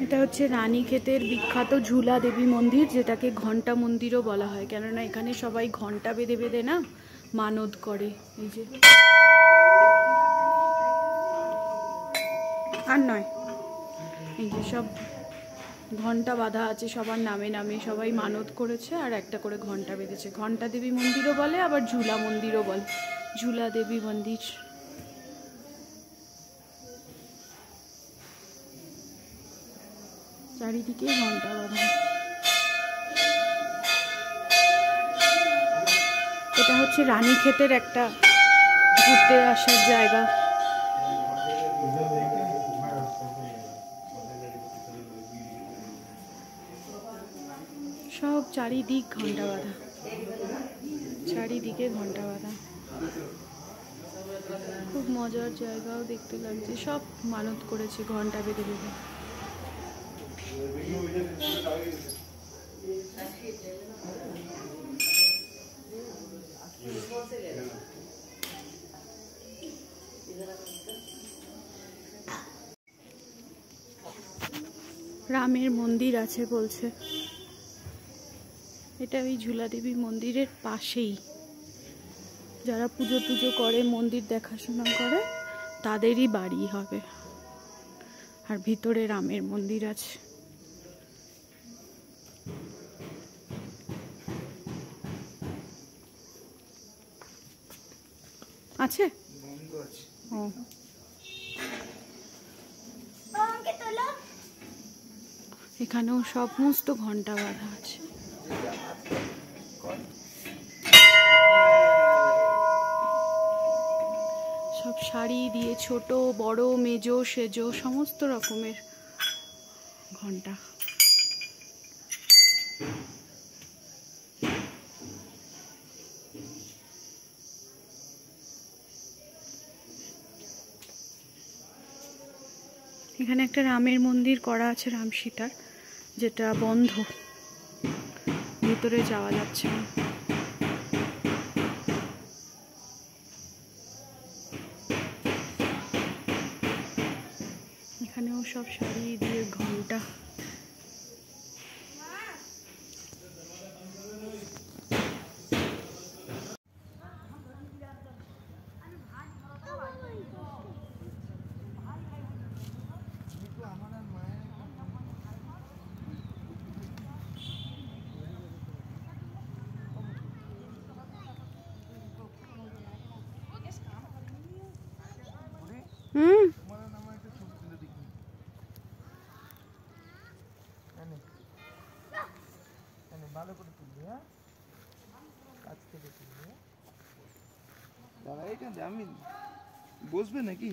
এটা হচ্ছে রানীক্ষেতের বিখ্যাত ঝুলা দেবী মন্দির, যেটাকে ঘণ্টা মন্দিরও বলা হয়, কেননা এখানে সবাই ঘণ্টা বেঁধে বেঁধে না মানত করে। এই যে আর নয়, এই যে সব ঘণ্টা বাঁধা আছে সবার নামে নামে, সবাই মানত করেছে আর একটা করে ঘণ্টা বেঁধেছে। ঘণ্টা দেবী মন্দিরও বলে, আবার ঝুলা মন্দিরও বলে, ঝুলা দেবী মন্দির। চারিদিকে ঘণ্টা বাঁধা। এটা হচ্ছে রানীক্ষেতের একটা ঘুরতে আসার জায়গা। সব চারিদিক ঘণ্টা বাঁধা, চারিদিকে ঘণ্টা বাঁধা। খুব মজার জায়গাও দেখতে লাগছে, সব মানত করেছে ঘণ্টা বেঁধে বেঁধে। রামের মন্দির আছে বলছে, এটা ওই ঝুলা দেবী মন্দিরের পাশেই। যারা পুজো টুজো করে, মন্দির দেখাশোনা করে, তাদেরই বাড়ি হবে। আর ভিতরে রামের মন্দির আছে। আছে ও, এখানেও সমস্ত ঘন্টা বাঁধা আছে। সব শাড়ি দিয়ে ছোট বড় মেজো সেজো সমস্ত রকমের ঘন্টা। এখানে একটা রামের মন্দির করা আছে, রাম সীতার, যেটা বন্ধ, ভিতরে যাওয়া যাচ্ছে না। এখানেও সব শাড়ি দিয়ে ঘন্টা। ভালো করে তুলবি, হ্যাঁ, কাছ থেকে তুলবি। দাদা এইখানে আমি বসবে নাকি?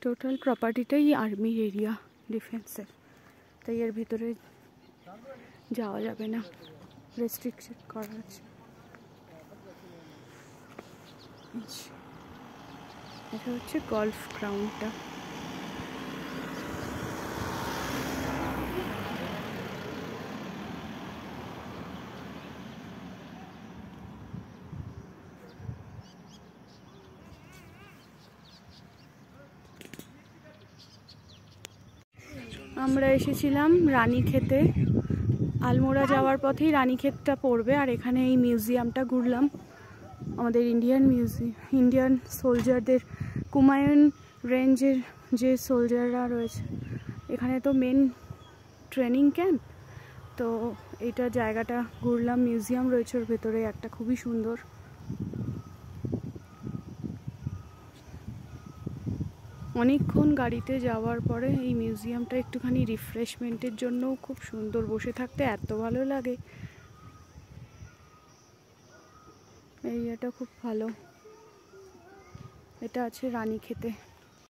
টোটাল প্রপার্টিটাই আর্মির এরিয়া, ডিফেন্সের, তাই এর ভিতরে যাওয়া যাবে না, রেস্ট্রিকশন করা আছে। এটা হচ্ছে গলফ গ্রাউন্ডটা। আমরা এসেছিলাম রানীক্ষেতে, আলমোড়া যাওয়ার পথেই রানীক্ষেতটা পড়বে, আর এখানে এই মিউজিয়ামটা ঘুরলাম। আমাদের ইন্ডিয়ান সোলজারদের, কুমায়ুন রেঞ্জের যে সোলজাররা রয়েছে এখানে, তো মেন ট্রেনিং ক্যাম্প, তো এইটা জায়গাটা ঘুরলাম। মিউজিয়াম রয়েছে ওর ভেতরে একটা, খুবই সুন্দর। অনেকক্ষণ গাড়িতে যাওয়ার পরে এই মিউজিয়ামটা একটুখানি রিফ্রেশমেন্টের জন্যও খুব সুন্দর, বসে থাকতে এত ভালো লাগে। এরিয়াটা খুব ভালো। এটা আছে রানীক্ষেতে।